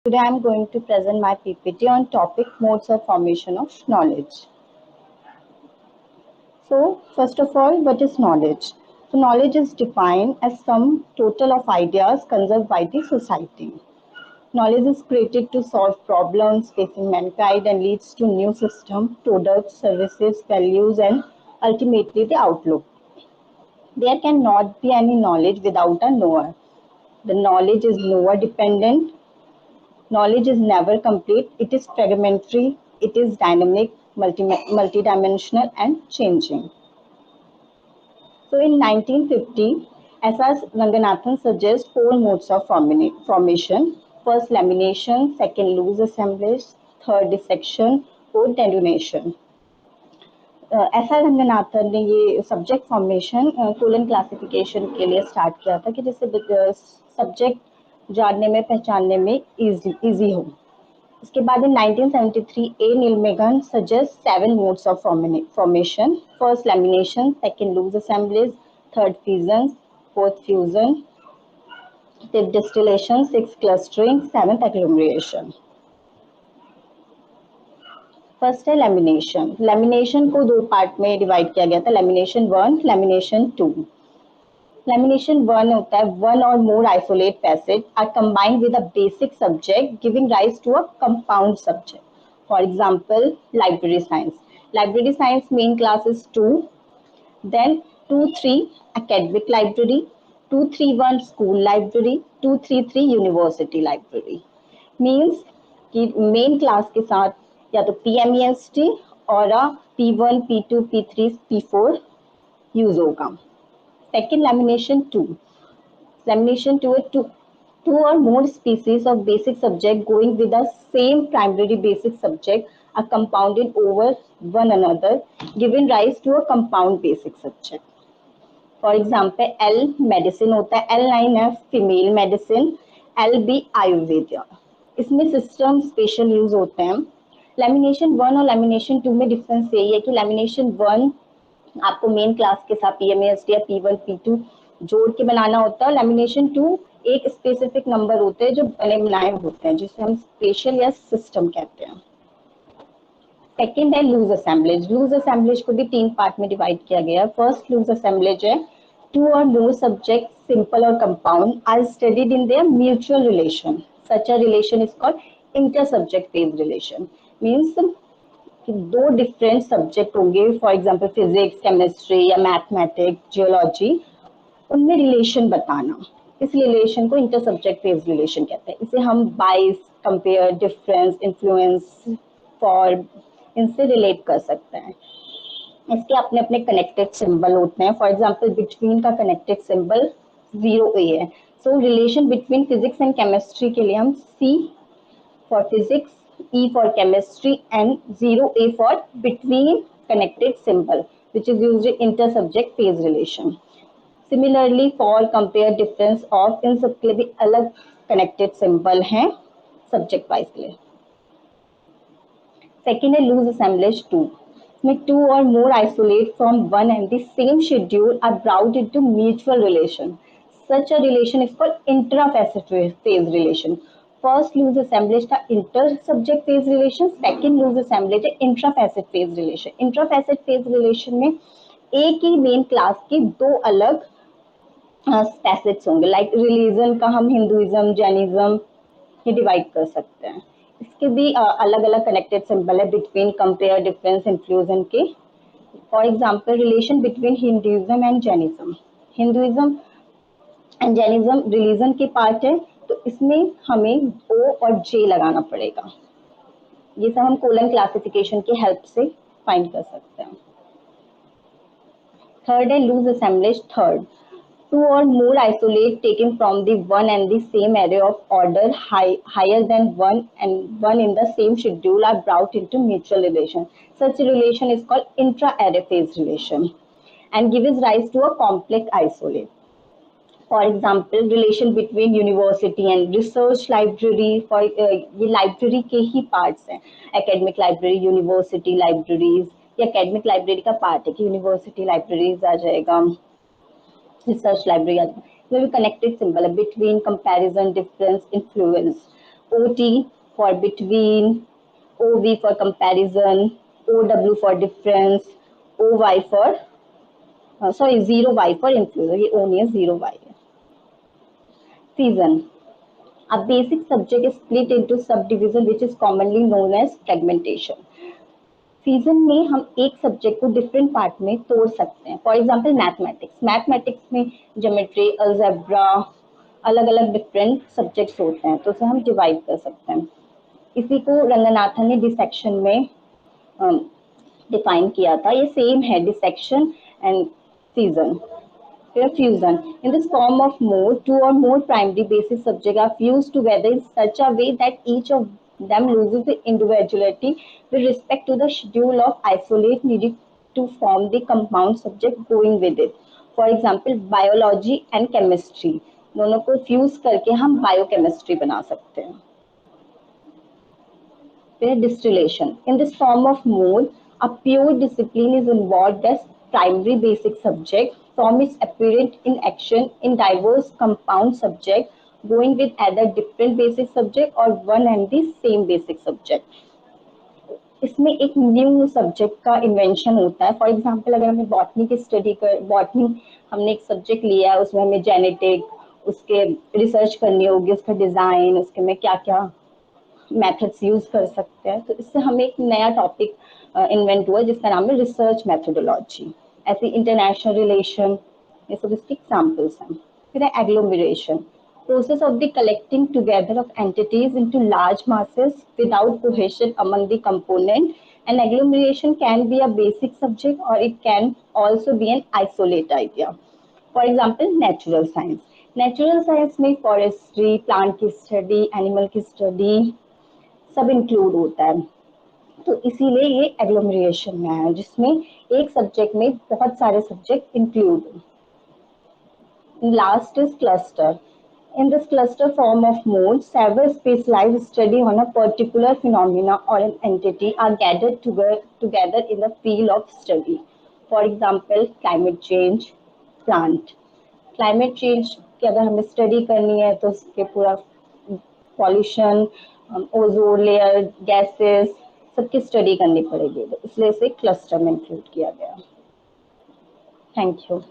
Today I am going to present my PPT on topic modes of formation of knowledge. So, first of all, what is knowledge? So, knowledge is defined as some total of ideas conserved by the society. Knowledge is created to solve problems facing mankind and leads to new systems, products, services, values, and ultimately the outlook. There cannot be any knowledge without a knower. The knowledge is knower dependent. Knowledge is never complete, it is fragmentary, it is dynamic, multidimensional, and changing. So in 1950, S.R. Ranganathan suggests four modes of formation. First, lamination, second, loose assemblage, third, dissection, fourth, denudation. S R Ranganathan ने ये subject formation colon classification के लिए start किया था कि जिससे subject जानने में पहचानने में इजी हो. इसके बाद in 1973 A. Nilmegan suggests 7 modes of formation. First, lamination, second, loose assemblage, third, fission, fourth, fusion, fifth, distillation, sixth, clustering, seventh, agglomeration. First है लेमिनेशन. लेमिनेशन को दो पार्ट में डिवाइड किया गया था, लेमिनेशन 1, लेमिनेशन 2. लेमिनेशन 1 होता है वन और more isolate passage are combined with a basic subject giving rise to a compound subject. For example library science. Library science main class is 2, then 2-3 academic library, 2-3-1 school library, 2-3-3 university library. Means कि main class के साथ या तो PMEST और P1, P2, P3, P4 use होगा. Second, lamination 2. Lamination 2 is two or more species of basic subject going with the same primary basic subject are compounded over one another, giving rise to a compound basic subject. For example, L medicine होता है, L9 है female medicine, LB Ayurveda. इसमें system special use होते हैं. Lamination 1 और lamination 2 में difference यही है कि लेमिनेशन 1 आपको मेन क्लास के साथ PMAST या P1, P2 जोड़ के बनाना होता है. लेमिनेशन 2 एक स्पेसिफिक नंबर होते हैं जो बने बनाए होते हैं, जिसे हम स्पेशल या सिस्टम कहते हैं. सेकेंड है लूज असेंबलेज. लूज असेंबलेज को भी 3 पार्ट में डिवाइड किया गया. फर्स्ट लूज असेंबलेज है टू और मोर सब्जेक्ट सिंपल और compound are studied in their mutual relation. Such a relation is called inter subject based relation. Means कि दो डिफरेंट सब्जेक्ट होंगे, फॉर एग्जांपल फिजिक्स, केमिस्ट्री या mathematics, geology, उनमें relation बताना. इस रिलेशन को इंटर सब्जेक्ट बेस्ड रिलेशन कहते हैं. इसे हम बाइस, कंपेयर, डिफरेंस, इन्फ्लुएंस, फॉर इनसे रिलेट कर सकते हैं. इसके अपने अपने कनेक्टेड सिंबल होते हैं. फॉर एग्जांपल बिटवीन का कनेक्टेड सिंबल 0A है. सो relation between physics and chemistry के लिए हम C for physics, E for chemistry, and 0A for between connected symbol, which is used in inter-subject phase relation. Similarly, for compare difference of इन सब के लिए भी अलग connected symbol हैं subject wise के लिए. Second है loose assemblage 2. इसमें two or more isolate from one and the same schedule are brought into mutual relation. Such a relation is called intra-facet phase relation. First loose assemblage था inter subject phase relation. Second loose assemblage है intra facet phase relation. Intra facet phase relation में एक ही main class की दो अलग facets होंगे. Like religion का हम हिंदुइज्म, जैनिज्म ये डिवाइड कर सकते हैं. इसके भी अलग अलग कनेक्टेड सिंबल है बिटवीन, कंपेयर, डिफरेंस, इंफ्लूजन के. For example relation between Hinduism and Jainism. Hinduism and Jainism religion के पार्ट है, तो इसमें हमें O और J लगाना पड़ेगा. ये सब हम कोलन क्लासिफिकेशन की हेल्प से फाइंड कर सकते हैं. थर्ड है loose assemblage. Third, two or more isolate taken from the one and the same array of order higher than one and one in the same schedule are brought into mutual relation. Such a relation is called intra-array phase relation and gives rise to a complex isolate. For example relation between university and research library. For ये library के ही parts हैं. Academic library, university libraries. ये academic library का part है कि university libraries आ जाएगा, research library आ जाएगा. ये भी कनेक्टेड सिंबल है between, comparison, difference, influence. OT for between, OV for comparison, OW for difference, OY for zero Y for inclusion. ये O नहीं है, zero Y है. Season. A basic subject is split into subdivision which is commonly known as fragmentation. Season में हम एक subject को different part में तोड़ सकते हैं. फॉर एग्जांपल मैथमेटिक्स में ज्योमेट्री, अलजेब्रा, अलग अलग डिफरेंट सब्जेक्ट्स होते हैं, तो उसे हम डिवाइड कर सकते हैं. इसी को रंगनाथन ने डिसेक्शन में डिफाइन किया था. ये सेम है dissection and season. Fusion. In this form of more, two or more primary basic subjects are fused together in such a way that each of them loses its individuality with respect to the schedule of isolate needed to form the compound subject going with it. For example, biology and chemistry. दोनों को fuse करके हम biochemistry बना सकते हैं. Distillation. In this form of mode, a pure discipline is involved as primary basic subject. Form is apparent in action in diverse compound subject going with either different basic subject or one and the same basic subject. इसमें एक new subject का invention होता है. For example अगर हमें botany की study कर, botany हमने एक सब्जेक्ट लिया है, उसमें हमें जेनेटिक, उसके रिसर्च करनी होगी, उसका डिजाइन, उसके में क्या क्या मेथड्स यूज कर सकते हैं, तो इससे हमें एक नया टॉपिक इन्वेंट हुआ जिसका नाम है रिसर्च मेथोडोलॉजी. ऐसे इंटरनेशनल रिलेशन, ये सब इसके एग्जाम्पल्स हैं. फिर है agglomeration. Process of the collecting together of entities into large masses without cohesion among the component. An agglomeration can be a basic subject or it can also be an isolate idea. For example, natural science. Natural science में forestry, plant की study, animal की study सब include होता है. तो इसीलिए ये agglomeration में है, जिसमें एक सब्जेक्ट में बहुत सारे subject include. Last is cluster. In this cluster form of mode, several specialized study on a particular phenomena or an entity are gathered together in the field of study. For example, climate change, plant. Climate change की अगर हमें study करनी है तो उसके पूरा pollution, ozone layer, gases, सबकी study करनी पड़ेगी, तो इसलिए इसे क्लस्टर में इंक्लूड किया गया. Thank you.